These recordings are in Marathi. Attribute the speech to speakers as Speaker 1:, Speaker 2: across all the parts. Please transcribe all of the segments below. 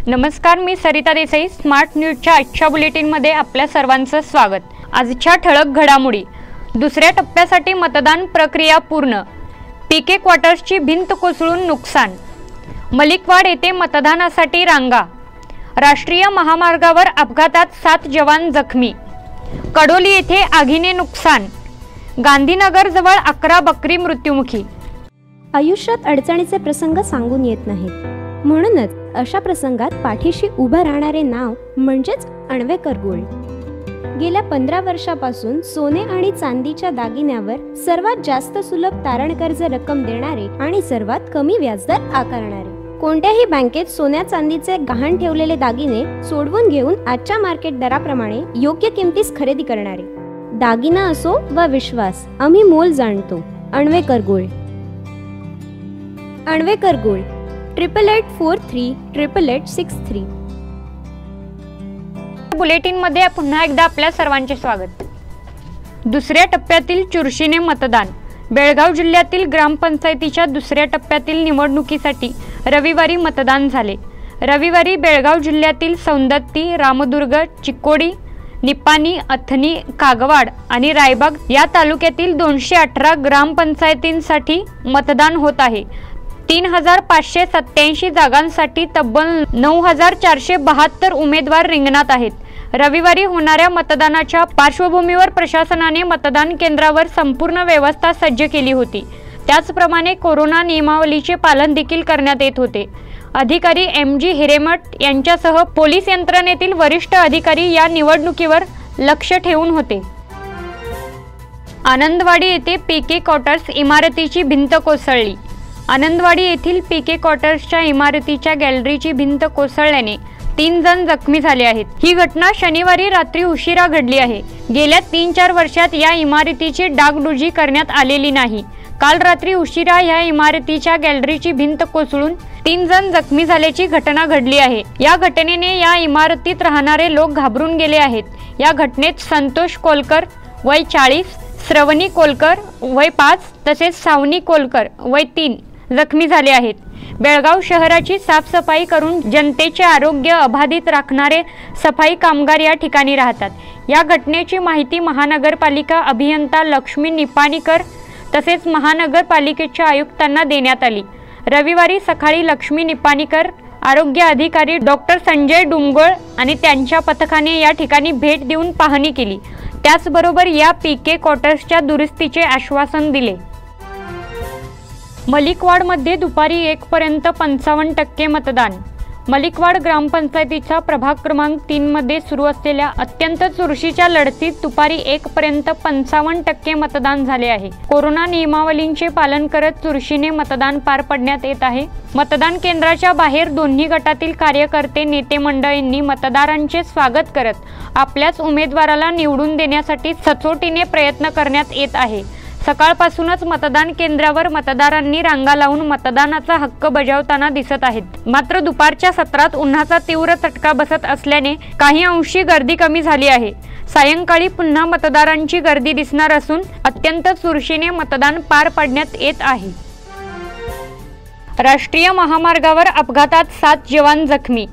Speaker 1: नमस्कार, मी सरिता देसाई. स्मार्ट न्यूजच्या आजच्या बुलेटिनमध्ये आपल्या सर्वांचं स्वागत. आजच्या ठळक घडामोडी. दुसऱ्या टप्प्यासाठी मतदान प्रक्रिया पूर्ण. पीके क्वार्टर्सची भिंत कोसळून नुकसान. मलिकवाड येथे मतदानासाठी रांगा. राष्ट्रीय महामार्गावर अपघातात 7 जवान जखमी. कडोली येथे आगीने नुकसान. गांधीनगर जवळ 11 बकरी मृत्युमुखी.
Speaker 2: आयुष्यात अडचणीचे प्रसंग सांगून येत नाहीत, म्हणूनच अशा प्रसंगात पाठीशी उभं राहणारे नाव म्हणजेच अण्वेकर गोल्ड. गेल्या 15 वर्षापासून सोने आणि चांदीच्या दागिन्यावर सर्वात जास्त सुलभ तारण कर्ज रक्कम देणारे आणि सर्वात कमी व्याजदर आकारणारे. कोणत्याही बँकेत सोन्या चांदीचे गहाण ठेवलेले दागिने सोडवून घेऊन आजच्या मार्केट दराप्रमाणे योग्य किमतीस खरेदी करणारे. दागिना असो वा विश्वास, आम्ही मोल जाणतो. अण्वेकर गोल्ड. अण्वेकर गोल्ड 8843888863.
Speaker 1: बुलेटिनमध्ये पुन्हा एकदा आपल्या सर्वांचे स्वागत. दुसऱ्या टप्प्यातील चुरशीने मतदान. बेळगाव जिल्ह्यातील ग्रामपंचायतीच्या दुसऱ्या टप्प्यातील निवडणुकीसाठी रविवारी मतदान झाले. रविवारी बेळगाव जिल्ह्यातील सौंदत्ती, रामदुर्ग, चिक्कोडी, निपाणी, अथनी, कागवाड आणि रायबाग या तालुक्यातील 218 ग्रामपंचायतींसाठी मतदान होत आहे. 3587 जागांसाठी तब्बल 9472 उमेदवार रिंगणात आहेत. रविवारी होणाऱ्या मतदानाच्या पार्श्वभूमीवर प्रशासनाने मतदान केंद्रावर संपूर्ण व्यवस्था सज्ज केली होती. त्याचप्रमाणे कोरोना नियमावलीचे पालन देखील करण्यात येत होते. अधिकारी MG हिरेमठ यांच्यासह पोलीस यंत्रणेतील वरिष्ठ अधिकारी या निवडणुकीवर लक्ष ठेवून होते. आनंदवाडी येथे पीके क्वार्टर्स इमारतीची भिंत कोसळली. आनंदवाडी येथील पीके क्वार्टर्सच्या इमारतीच्या गॅलरीची भिंत कोसळल्याने 3 जण जखमी झाले आहेत. ही घटना शनिवारी रात्री उशिरा घडली आहे. गेल्या 3-4 वर्षात या इमारतीची डागडुजी करण्यात आलेली नाही. काल रात्री उशिरा या इमारतीच्या गॅलरीची भिंत कोसळून 3 जण जखमी झाल्याची घटना घडली आहे. या घटनेने या इमारतीत राहणारे लोक घाबरून गेले आहेत. या घटनेत संतोष कोलकर वय 40, श्रवणी कोलकर वय 5 तसेच सावनी कोलकर वय 3 जखमी झाले आहेत. बेळगाव शहराची साफसफाई करून जनतेचे आरोग्य अबाधित राखणारे सफाई कामगार या ठिकाणी राहतात. या घटनेची माहिती महानगरपालिका अभियंता लक्ष्मी निपाणीकर तसेच महानगरपालिकेच्या आयुक्तांना देण्यात आली. रविवारी सकाळी लक्ष्मी निपाणीकर, आरोग्य अधिकारी डॉक्टर संजय डुमगोळ आणि त्यांच्या पथकाने या ठिकाणी भेट देऊन पाहणी केली. त्याचबरोबर या पीके क्वार्टर्सच्या दुरुस्तीचे आश्वासन दिले. मलिकवाडमध्ये दुपारी 1 पर्यंत 55% मतदान. मलिकवाड ग्रामपंचायतीचा प्रभाग क्रमांक 3 मध्ये सुरू असलेल्या अत्यंत चुरशीच्या लढतीत दुपारी 1 पर्यंत 55% मतदान झाले आहे. कोरोना नियमावलींचे पालन करत चुरशीने मतदान पार पडण्यात येत आहे. मतदान केंद्राच्या बाहेर दोन्ही गटातील कार्यकर्ते, नेते मंडळींनी मतदारांचे स्वागत करत आपल्याच उमेदवाराला निवडून देण्यासाठी सचोटीने प्रयत्न करण्यात येत आहे. सकाळपासूनच मतदान केंद्रावर मतदारांनी रांगा लावून मतदानाचा हक्क बजावताना दिसत आहेत. मात्र दुपारच्या सत्रात उन्हाचा तीव्र चटका बसत असल्याने काही अंशी गर्दी कमी झाली आहे. सायंकाळी पुन्हा मतदारांची गर्दी दिसणार असून अत्यंत चुरशीने मतदान पार पाडण्यात येत आहे. राष्ट्रीय महामार्गावर अपघातात 7 जवान जखमी.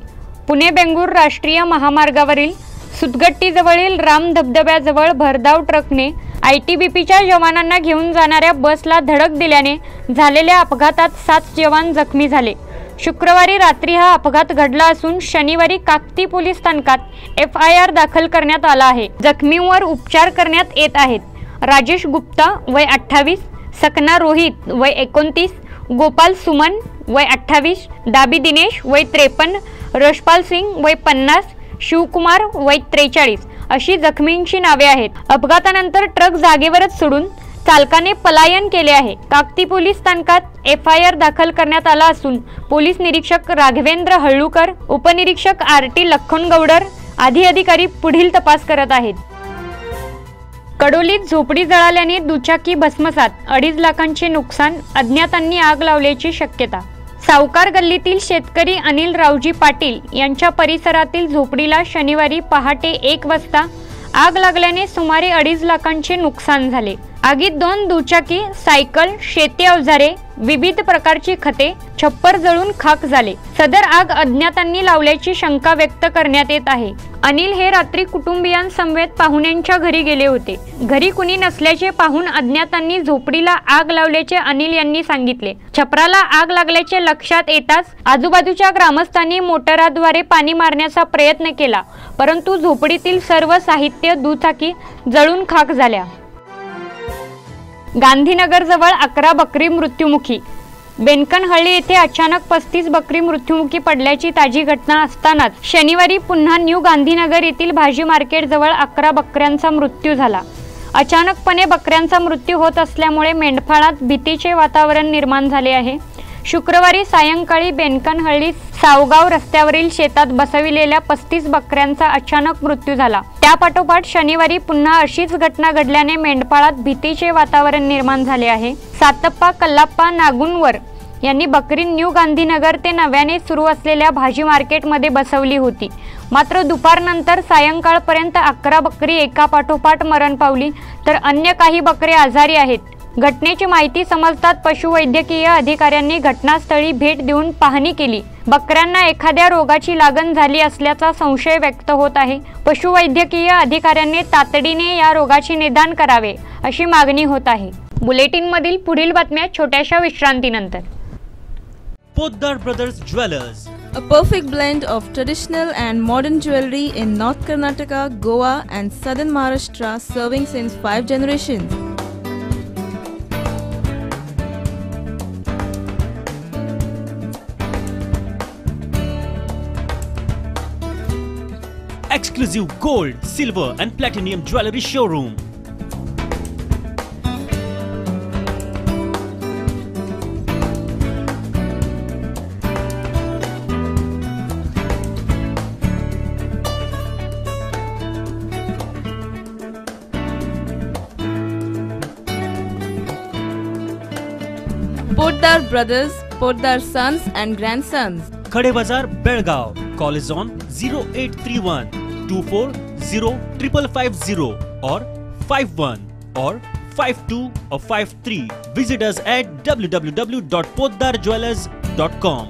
Speaker 1: पुणे-बेंगळूर राष्ट्रीय महामार्गावरील सुतगट्टीजवळील राम धबधब्याजवळ भरधाव ट्रकने ITBPच्या जवानांना घेऊन जाणाऱ्या बसला धडक दिल्याने झालेल्या अपघातात 7 जवान जखमी झाले. शुक्रवारी रात्री हा अपघात घडला असून शनिवारी काकती पोलीस स्थानकात FIR दाखल करण्यात आला आहे. जखमींवर उपचार करण्यात येत आहेत. राजेश गुप्ता वय 28, सकना रोहित वय 29, गोपाल सुमन वय 28, डाबी दिनेश वय 53, रशपाल सिंग वय 50, शिवकुमार वय 43 अशी जखमींची नावे आहेत. अपघातानंतर ट्रक जागेवरच सोडून चालकाने पलायन केले आहे. काकती पोलीस स्थानकात FIR दाखल करण्यात आला असून पोलीस निरीक्षक राघवेंद्र हळूकर, उपनिरीक्षक RT लखनगौडर आदी अधिकारी पुढील तपास करत आहेत. कडोलीत झोपडी जळाल्याने दुचाकी भस्मसात, 2.5 लाखांचे नुकसान. अज्ञातांनी आग लावल्याची शक्यता. सावकार गल्लीतील शेतकरी अनिल रावजी पाटील यांच्या परिसरातील झोपडीला शनिवारी पहाटे 1 वाजता आग लागल्याने सुमारे 2.5 लाखांचे नुकसान झाले. आगीत 2 दुचाकी, सायकल, शेती अवजारे, विविध प्रकारची खते, छप्पर जळून खाक झाले. सदर आग अज्ञातांनी लावल्याची शंका व्यक्त करण्यात येत आहे. अनिल हे रात्री कुटुंबियांसमवेत पाहुण्यांच्या घरी गेले होते. घरी कुणी नसल्याचे पाहून अज्ञातांनी झोपडीला आग लावल्याचे अनिल यांनी सांगितले. छपराला आग लागल्याचे लक्षात येताच आजूबाजूच्या ग्रामस्थांनी मोटराद्वारे पाणी मारण्याचा प्रयत्न केला, परंतु झोपडीतील सर्व साहित्य, दुचाकी जळून खाक झाल्या. गांधीनगर जवळ 11 बकरी मृत्युमुखी. बेनकनहळ्ळी येथे अचानक 35 बकरी मृत्युमुखी पडल्याची ताजी घटना असतानाच शनिवारी पुन्हा न्यू गांधीनगर येथील भाजी मार्केट जवळ 11 बकऱ्यांचा मृत्यू झाला. अचानकपणे बकऱ्यांचा मृत्यू होत असल्यामुळे मेंढपाळात भीतीचे वातावरण निर्माण झाले आहे. शुक्रवारी सायंकाळी बेनकनहळ्ळी सावगाव रस्त्यावरील शेतात बसविलेल्या 35 बकऱ्यांचा अचानक मृत्यू झाला. त्यापाठोपाठ शनिवारी पुन्हा अशीच घटना घडल्याने मेंढपाळात भीतीचे वातावरण निर्माण झाले आहे. सातप्पा कल्लाप्पा नागुनवर यांनी बकरी न्यू गांधीनगर ते नव्याने सुरू असलेल्या भाजी मार्केटमध्ये बसवली होती. मात्र दुपारनंतर सायंकाळपर्यंत 11 बकरी एकापाठोपाठ मरण पावली, तर अन्य काही बकरे आजारी आहेत. घटनेची माहिती समजताच पशुवैद्यकीय अधिकाऱ्यांनी घटनास्थळी भेट देऊन पाहणी केली. बकऱ्यांना एखाद्या रोगाची लागण झाली असल्याचा संशय व्यक्त होत आहे. पशुवैद्यकीय अधिकाऱ्यांनी तातडीने या रोगाचे निदान करावे अशी मागणी होत आहे. बुलेटिनमधील पुढील बातम्या छोट्याशा विश्रांतीनंतर.
Speaker 3: Poddar Brothers Jewelers,
Speaker 4: a perfect blend of traditional and modern jewelry in North Karnataka, Goa and Southern Maharashtra, serving since 5 generations.
Speaker 3: exclusive gold, silver and platinum jewelry showroom.
Speaker 4: Poddar Brothers, Poddar Sons and Grandsons.
Speaker 3: Khade Bazar, Belgaum. Call is on 0831 240 5550 or 51 or 52 or 53. Visit us at www.poddarjewelers.com.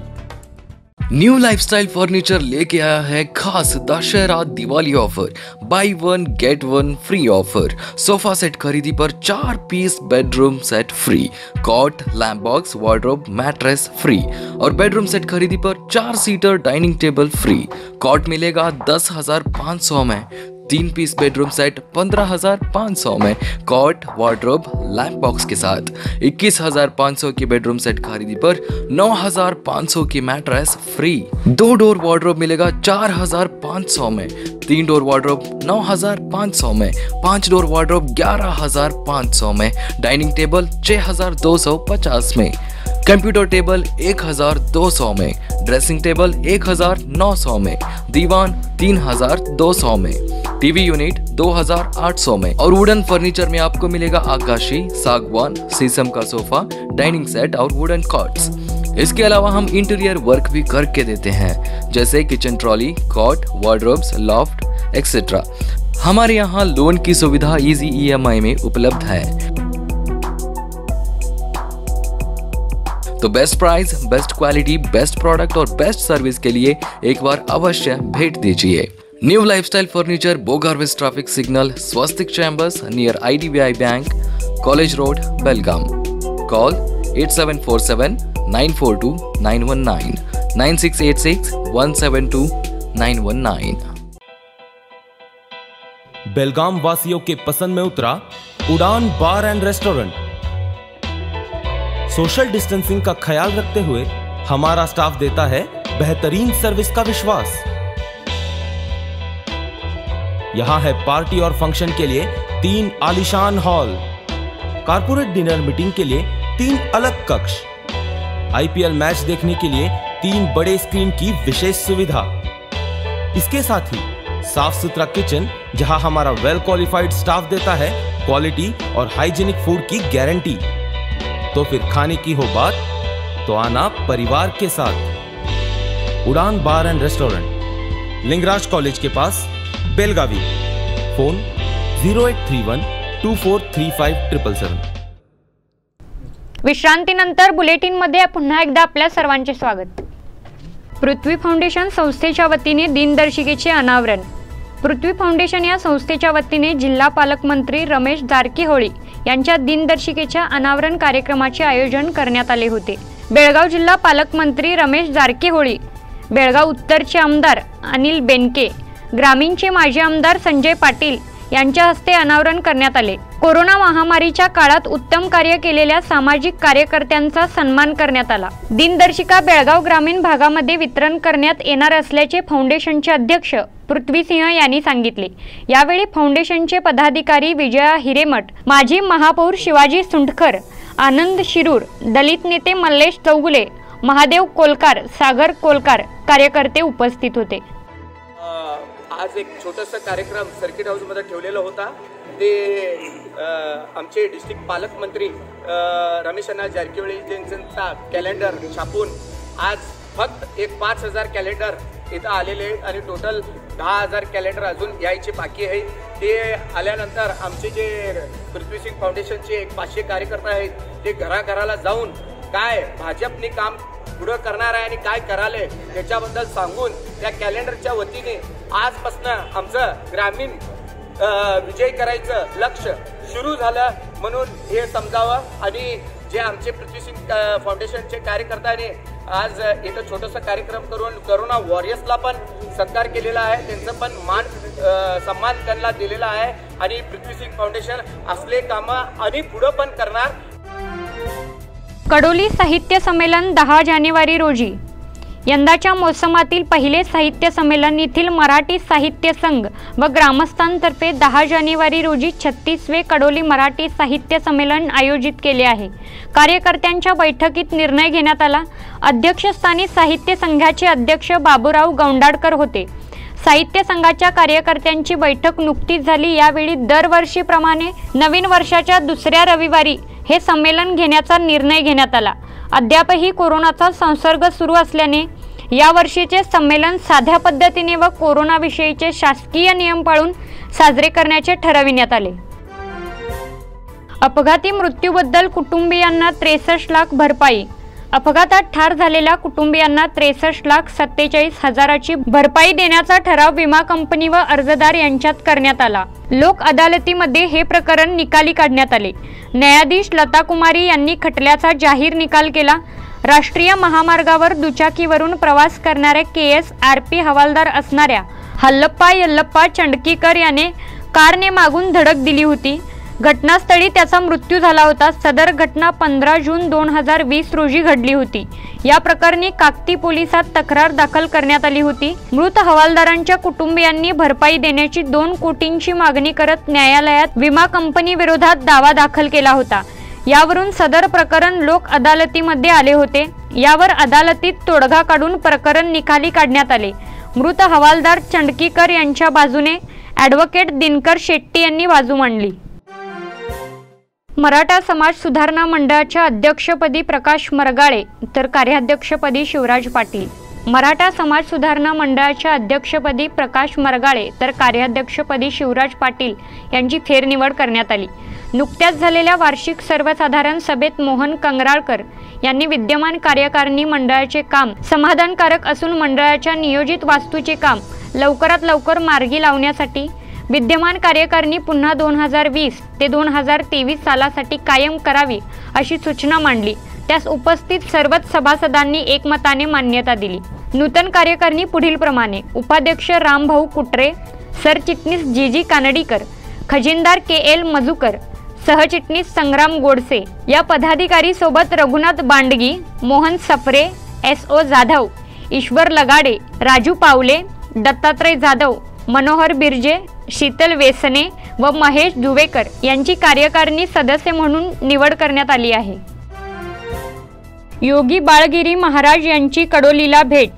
Speaker 5: New lifestyle furniture लेके आया है खास Dussehra Diwali offer. Buy 1 get 1 free offer. Sofa set खरीदी पर 4 piece bedroom set free. Cot, lamp box, wardrobe, mattress free. और बेडरूम सेट खरीदी पर 4 seater dining table free. Cot मिलेगा 10,500 में. 3 पीस बेडरूम सेट 15,500 में. कॉट, वार्डरोब, लैम्प बॉक्स के साथ 21,500 की बेडरूम सेट खरीदी पर 9,500 की मैट्रेस फ्री. 2 डोर वार्डरोब मिलेगा 4,500 में. 3 डोर वार्डरोब 9,500 में. 5 डोर वार्डरोब 11,500 में. डाइनिंग टेबल 6,250 में. कंप्यूटर टेबल 1,200 में. ड्रेसिंग टेबल 1,900 में. दीवान 3,200 में. टीवी यूनिट 2,800 में. और वुडन फर्नीचर में आपको मिलेगा आकाशी, सागवान, शीशम का सोफा, डाइनिंग सेट और वुडन कॉट्स. इसके अलावा हम इंटीरियर वर्क भी करके देते हैं, जैसे kitchen trolley, cot, wardrobes, loft etcetera. हमारे यहाँ लोन की सुविधा इजी EMI में उपलब्ध है. तो best price, best quality, best product और बेस्ट सर्विस के लिए एक बार अवश्य भेंट दीजिए. New lifestyle furniture, Bogarves traffic signal, Swastik chambers near IDBI bank, college road, Belgaum. Call 8747 942 919 9686 172 919.
Speaker 6: Belgaum वासियों के पसंद में उतरा Udaan bar and restaurant. Social distancing का ख्याल रखते हुए हमारा स्टाफ देता है बेहतरीन सर्विस का विश्वास. यहां है पार्टी और फंक्शन के लिए 3 आलीशान हॉल, कारपोरेट डिनर मीटिंग के लिए 3 अलग कक्ष, IPL मैच देखने के लिए 3 बड़े स्क्रीन की विशेष सुविधा. इसके साथ ही साफ सुथरा किचन, जहां हमारा वेल क्वालिफाइड स्टाफ देता है क्वालिटी और हाइजीनिक फूड की गारंटी. तो फिर खाने की हो बात तो आना परिवार के साथ. उड़ान bar and restaurant, Lingaraj college K pass, Belagavi. Phone 0831 243577.
Speaker 1: विश्रांतीनंतर बुलेटिनमध्ये पुन्हा एकदा आपल्या सर्वांचे स्वागत. पृथ्वी फाउंडेशन संस्थेच्या वतीने दिनदर्शिकेचे अनावरण. पृथ्वी फाउंडेशन या संस्थेच्या वतीने जिल्हा पालकमंत्री रमेश जारकीहोळी यांच्या दिनदर्शिकेच्या अनावरण कार्यक्रमाचे आयोजन करण्यात आले होते. बेळगाव जिल्हा पालकमंत्री रमेश जारकीहोळी, बेळगाव उत्तरचे आमदार अनिल बेनके, ग्रामीणचे माजी आमदार संजय पाटील यांच्या हस्ते अनावरण करण्यात आले. कोरोना महामारीच्या काळात उत्तम कार्य केलेल्या सामाजिक कार्यकर्त्यांचा सन्मान करण्यात आला. दिनदर्शिका बेळगाव ग्रामीण भागामध्ये वितरण करण्यात येणार असल्याचे फाउंडेशनचे अध्यक्ष पृथ्वीसिंह यांनी सांगितले. यावेळी फाउंडेशनचे पदाधिकारी विजया हिरेमठ, माजी महापौर शिवाजी सुंडकर, आनंद शिरूर, दलित नेते मल्लेश चौगुले, महादेव कोलकार, सागर कोलकार कार्यकर्ते उपस्थित होते.
Speaker 7: आज एक छोटासा कार्यक्रम सर्किट हाऊसमध्ये ठेवलेला होता. ते आमचे डिस्ट्रिक्ट पालकमंत्री रमेश अण्णा जारकीहोळी यांचा कॅलेंडर छापून आज फक्त एक 5,000 कॅलेंडर इथं आलेले आणि टोटल 10,000 कॅलेंडर अजून यायचे बाकी आहे. ते आल्यानंतर आमचे जे पृथ्वीसिंग फाउंडेशनचे 500 कार्यकर्ते आहेत ते घराघराला जाऊन काय भाजपने काम पुढं करणार आहे आणि काय कराले त्याच्याबद्दल सांगून त्या कॅलेंडरच्या वतीने आजपासून आमचं ग्रामीण विजय करायचं लक्ष सुरू झालं म्हणून हे समजावं. आणि जे आमचे पृथ्वीसिंग फाउंडेशनचे कार्यकर्त्यांनी आज इथं छोटासा कार्यक्रम करून कोरोना वॉरियर्सला पण सत्कार केलेला आहे. त्यांचं पण सन्मान त्यांना दिलेला आहे आणि पृथ्वीसिंग फाउंडेशन असले कामं आणि पुढं पण करणार.
Speaker 1: कडोली साहित्य संमेलन 10 जानेवारी रोजी. यंदाच्या मोसमातील पहिले साहित्य संमेलन येथील मराठी साहित्य संघ व ग्रामस्थांतर्फे 10 जानेवारी रोजी 36वे कडोली मराठी साहित्य संमेलन आयोजित केले आहे. कार्यकर्त्यांच्या बैठकीत निर्णय घेण्यात आला. अध्यक्षस्थानी साहित्य संघाचे अध्यक्ष बाबूराव गौंडाडकर होते. साहित्य संघाच्या कार्यकर्त्यांची बैठक नुकतीच झाली. यावेळी दरवर्षीप्रमाणे नवीन वर्षाच्या दुसऱ्या रविवारी हे संमेलन घेण्याचा निर्णय घेण्यात आला. अद्यापही कोरोनाचा संसर्ग सुरू असल्याने यावर्षीचे संमेलन साध्या पद्धतीने व कोरोनाविषयीचे शासकीय नियम पाळून साजरे करण्याचे ठरविण्यात आले. अपघाती मृत्यूबद्दल कुटुंबियांना 63 लाख भरपाई. अपघातात ठार झालेल्या कुटुंबियांना 63,47,000ची भरपाई देण्याचा ठराव विमा कंपनी व अर्जदार यांच्यात करण्यात आला. लोक अदालतीमध्ये हे प्रकरण निकाली काढण्यात आले. न्यायाधीश लता कुमारी यांनी खटल्याचा जाहीर निकाल केला. राष्ट्रीय महामार्गावर दुचाकीवरून प्रवास करणाऱ्या KSRP हवालदार असणाऱ्या हल्लप्पा यल्लप्पा चंडकीकर याने कारने मागून धडक दिली होती. घटनास्थळी त्याचा मृत्यू झाला होता. सदर घटना 15 जून 2020 रोजी घडली होती. या प्रकरणी काकती पोलिसात तक्रार दाखल करण्यात आली होती. मृत हवालदारांच्या कुटुंबियांनी भरपाई देण्याची 2 कोटींची मागणी करत न्यायालयात विमा कंपनी विरोधात दावा दाखल केला होता. यावरून सदर प्रकरण लोक अदालतीमध्ये आले होते. यावर अदालतीत तोडगा काढून प्रकरण निकाली काढण्यात आले. मृत हवालदार चंडकीकर यांच्या बाजूने ॲडव्होकेट दिनकर शेट्टी यांनी बाजू मांडली. मराठा समाज सुधारणा मंडळाच्या अध्यक्षपदी प्रकाश मरगाळे तर कार्याध्यक्षपदी शिवराज पाटील. मराठा समाज सुधारणा मंडळाच्या अध्यक्षपदी प्रकाश मरगाळे तर कार्याध्यक्षपदी शिवराज पाटील यांची फेरनिवड करण्यात आली. नुकत्याच झालेल्या वार्षिक सर्वसाधारण सभेत मोहन कंगराळकर यांनी विद्यमान कार्यकारिणी मंडळाचे काम समाधानकारक असून मंडळाच्या नियोजित वास्तूचे काम लवकरात लवकर मार्गी लावण्यासाठी विद्यमान कार्यकारिणी पुन्हा 2020 ते 2023 सालासाठी कायम करावी अशी सूचना मांडली. त्यास उपस्थित सर्वच सभासदांनी एकमताने मान्यता दिली. नूतन कार्यकारिणी पुढील प्रमाणे: उपाध्यक्ष रामभाऊ कुटरे, सरचिटणीस जीजी कानडीकर, खजिनदार KL मजुकर, सहचिटणीस संग्राम गोडसे. या पदाधिकारी सोबत रघुनाथ बांडगी, मोहन सफरे, SO जाधव, ईश्वर लगाडे, राजू पावले, दत्तात्रय जाधव, मनोहर बिर्जे, शीतल वेसने व महेश धुवेकर यांची कार्यकारिणी सदस्य म्हणून निवड करण्यात आली आहे. योगी महाराज यांची कडोलीला भेट.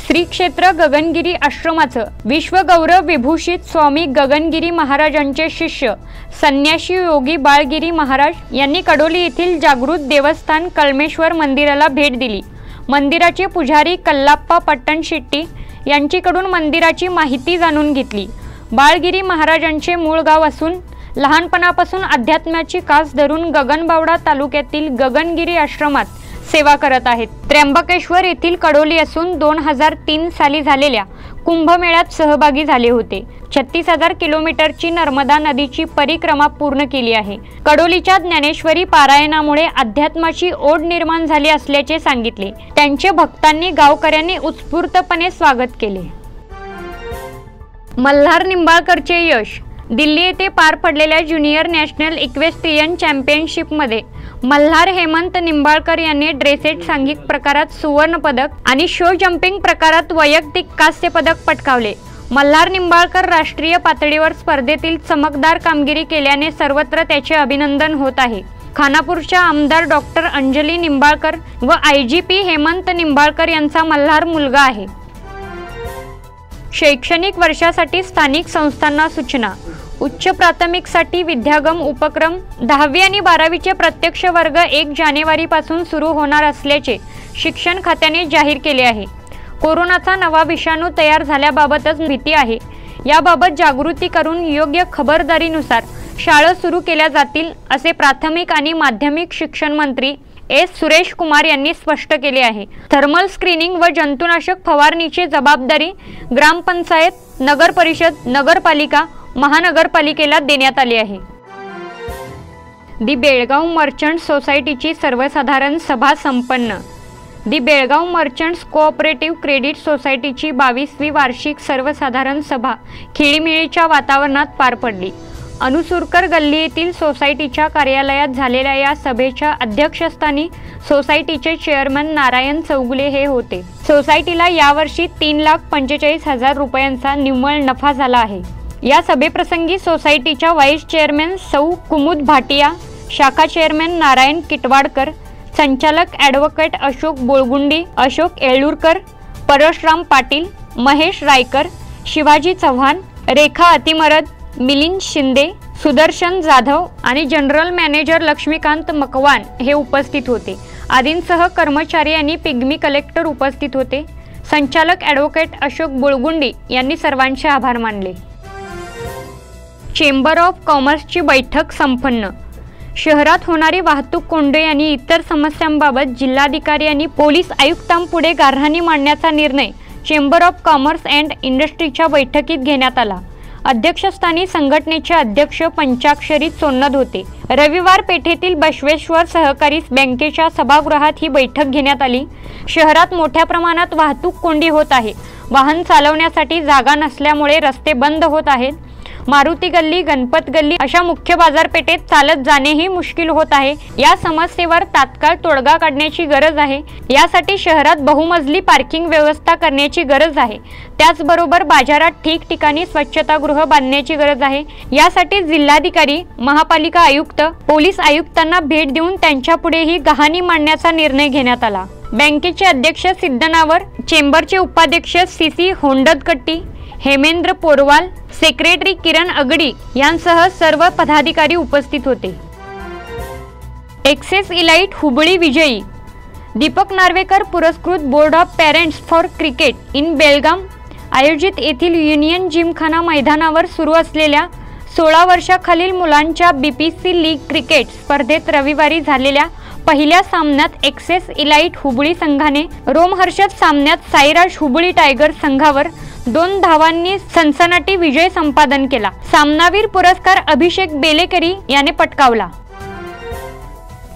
Speaker 1: श्री क्षेत्र गगनगिरी आश्रमाचं विश्वगौरव विभूषित स्वामी गगनगिरी महाराजांचे शिष्य संन्यासी योगी बाळगिरी महाराज यांनी कडोली येथील जागृत देवस्थान कळमेश्वर मंदिराला भेट दिली. मंदिराचे पुजारी कल्लाप्पा पट्टण शेट्टी यांच्याकडून मंदिराची माहिती जाणून घेतली. बाळगिरी महाराजांचे मूळ गाव असून लहानपणापासून अध्यात्माची कास धरून गगनबावडा तालुक्यातील गगनगिरी आश्रमात सेवा करत आहेत. त्र्यंबकेश्वर येथील कडोली असून 2003 साली झालेल्या कुंभमेळ्यात सहभागी झाले होते. 36,000 किलोमीटरची नर्मदा नदीची परिक्रमा पूर्ण केली आहे. कडोलीच्या ज्ञानेश्वरी पारायणामुळे अध्यात्माची ओढ निर्माण झाली असल्याचे सांगितले. त्यांचे भक्तांनी गावकऱ्यांनी उत्स्फूर्तपणे स्वागत केले. मल्हार निंबाळकरचे यश. दिल्ली येथे पार पडलेल्या ज्युनियर नॅशनल इक्वेस्ट्रियन चॅम्पियनशिपमध्ये मल्हार हेमंत निंबाळकर यांनी ड्रेसेट सांघिक प्रकारात सुवर्ण पदक आणि शो जम्पिंग प्रकारात वैयक्तिक कांस्य पदक पटकावले. मल्हार निंबाळकर राष्ट्रीय पातळीवर स्पर्धेतील चमकदार कामगिरी केल्याने सर्वत्र त्याचे अभिनंदन होत आहे. खानापूरच्या आमदार डॉक्टर अंजली निंबाळकर व IGP हेमंत निंबाळकर यांचा मल्हार मुलगा आहे. शैक्षणिक वर्षासाठी स्थानिक संस्थांना सूचना. उच्च प्राथमिकसाठी विद्यागम उपक्रम 10वी आणि 12वीचे प्रत्यक्ष वर्ग 1 जानेवारीपासून सुरू होणार असल्याचे शिक्षण खात्याने जाहीर केले आहे. कोरोनाचा नवा विषाणू तयार झाल्याबाबतच भीती आहे. याबाबत जागृती करून योग्य खबरदारीनुसार शाळा सुरू केल्या जातील असे प्राथमिक आणि माध्यमिक शिक्षण मंत्री सुरेश कुमार यांनी स्पष्ट केले आहे. थर्मल स्क्रीनिंग व जंतुनाशक फवारणीची जबाबदारी ग्रामपंचायत, नगर परिषद, नगरपालिका, महानगरपालिकेला देण्यात आली आहे. दी बेळगाव मर्चंट्स सोसायटीची सर्वसाधारण सभा संपन्न. दी बेळगाव मर्चंट्स कोऑपरेटिव्ह क्रेडिट सोसायटीची 22वी वार्षिक सर्वसाधारण सभा खेळीमेळीच्या वातावरणात पार पडली. अनुसुरकर गल्ली येथील सोसायटीच्या कार्यालयात झालेल्या या सभेच्या अध्यक्षस्थानी सोसायटीचे चेअरमन नारायण चौगुले हे होते. सोसायटीला यावर्षी 3,45,000 रुपयांचा निव्वळ नफा झाला आहे. या सभेप्रसंगी सोसायटीच्या व्हाईस चेअरमन सौ कुमुद भाटिया, शाखा चेअरमन नारायण किटवाडकर, संचालक ॲडव्होकेट अशोक बोळगुंडी, अशोक येळूरकर, परशुराम पाटील, महेश रायकर, शिवाजी चव्हाण, रेखा अतिमरद, मिलिंद शिंदे, सुदर्शन जाधव आणि जनरल मॅनेजर लक्ष्मीकांत मकवान हे उपस्थित होते. आदींसह कर्मचारी आणि पिग्मी कलेक्टर उपस्थित होते. संचालक ॲडव्होकेट अशोक बोळगुंडी यांनी सर्वांचे आभार मानले. चेंबर ऑफ कॉमर्सची बैठक संपन्न. शहरात होणारी वाहतूक कोंडी आणि इतर समस्यांबाबत जिल्हाधिकारी आणि पोलीस आयुक्तांपुढे गाऱ्हाणी मांडण्याचा निर्णय चेंबर ऑफ कॉमर्स अँड इंडस्ट्रीच्या बैठकीत घेण्यात आला. अध्यक्षस्थानी संघटनेचे अध्यक्ष पंचाक्षरी सोन्नद होते. रविवार पेठेतील बसवेश्वर सहकारी बँकेच्या सभागृहात ही बैठक घेण्यात आली. शहरात मोठ्या प्रमाणात वाहतूक कोंडी होत आहे. वाहन चालवण्यासाठी जागा नसल्यामुळे रस्ते बंद होत आहेत. मारुती गल्ली, गणपत गल्ली अशा मुख्य बाजारपेठेत चालत जाणेही मुश्किल होत आहे. या समस्येवर तात्काळ तोडगा काढण्याची गरज आहे. यासाठी शहरात बहुमजली पार्किंग व्यवस्था करण्याची गरज आहे. त्याचबरोबर बाजारात ठिकठिकाणी स्वच्छतागृह बांधण्याची गरज आहे. यासाठी जिल्हाधिकारी, महापालिका आयुक्त, पोलीस आयुक्तांना भेट देऊन त्यांच्यापुढे ही गाऱ्हाणी मांडण्याचा निर्णय घेण्यात आला. बँकेचे अध्यक्ष सिद्धनावर, चेंबरचे उपाध्यक्ष CC होंडदकट्टी, हेमेंद्र पोरवाल, सेक्रेटरी किरण अगडी यांसह सर्व पदाधिकारी उपस्थित होते. एक्सेस इलाइट हुबळी विजयी. दीपक नार्वेकर पुरस्कृत board of parents for cricket in Belgaum आयोजित येथील युनियन जिमखाना मैदानावर सुरू असलेल्या 16 वर्षाखालील मुलांच्या BPC लीग क्रिकेट स्पर्धेत रविवारी झालेल्या पहिल्या सामन्यात एक्सेस इलाइट हुबळी संघाने रोमहर्षक सामन्यात साईराज हुबळी टायगर्स संघावर 2 धावांनी सनसनाटी विजय संपादन केला. सामनावीर पुरस्कार अभिषेक बेलेकरी याने पटकावला.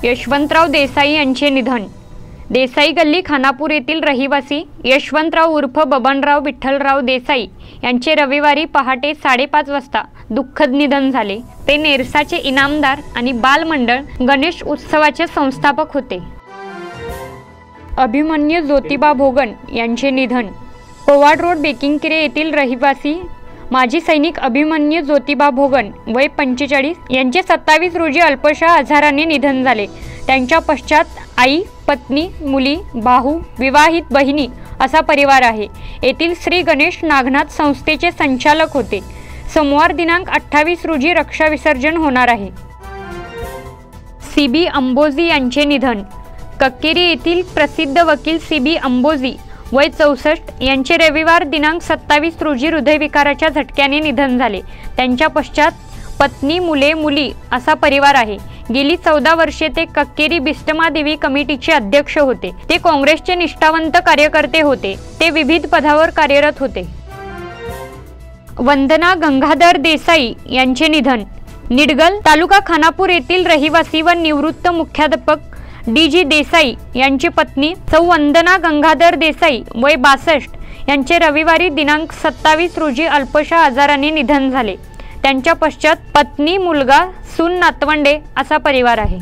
Speaker 1: यशवंतराव देसाई यांचे निधन. देसाई गल्ली खानापूर येथील रहिवासी यशवंतराव उर्फ बबनराव विठ्ठलराव देसाई यांचे रविवारी पहाटे 5:30 वाजता दुःखद निधन झाले. ते नेरसाचे इनामदार आणि बालमंडळ गणेश उत्सवाचे संस्थापक होते. अभिमन्यू ज्योतिबा भोगन यांचे निधन. पोवाड रोड बेकिंगकिरे येथील रहिवासी माजी सैनिक अभिमन्यू ज्योतिबा भोगन वय 45 यांचे 27 रोजी अल्पशा आजाराने निधन झाले. त्यांच्या पश्चात आई, पत्नी, मुली, भाऊ, विवाहित बहिणी असा परिवार आहे. येथील श्री गणेश नागनाथ संस्थेचे संचालक होते. सोमवार दिनांक 28 रोजी रक्षा विसर्जन होणार आहे. CB अंबोजी यांचे निधन. कक्केरी येथील प्रसिद्ध वकील CB अंबोजी वय 64 यांचे रविवार दिनांक 27 रोजी हृदयविकाराच्या झटक्याने निधन झाले. त्यांच्या पश्चात पत्नी, मुले, मुली असा परिवार आहे. गेली 14 वर्षे ते कक्केरी बिष्टमा देवी कमिटीचे अध्यक्ष होते. ते काँग्रेसचे निष्ठावंत कार्यकर्ते होते. ते विविध पदावर कार्यरत होते. वंदना गंगाधर देसाई यांचे निधन. निडगल तालुका खानापूर येथील रहिवासी व निवृत्त मुख्याध्यापक डी.जी. देसाई यांची पत्नी सौ वंदना गंगाधर देसाई वय 62 यांचे रविवारी दिनांक 27 रोजी अल्पशा आजाराने निधन झाले. त्यांच्या पश्चात पत्नी, मुलगा, सून, नातवंडे असा परिवार आहे.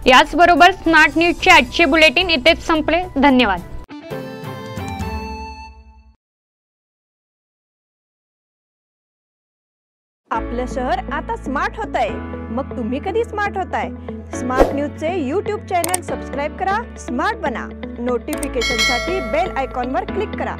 Speaker 1: याचबरोबर स्मार्ट न्यूजचे आजचे बुलेटिन इथेच संपले. धन्यवाद.
Speaker 8: आपलं शहर आता स्मार्ट होत आहे. मग तुम्ही कधी स्मार्ट होताय? स्मार्ट न्यूजचे यूट्यूब चॅनल सबस्क्राईब करा, स्मार्ट बना. नोटिफिकेशनसाठी बेल आयकॉनवर क्लिक करा.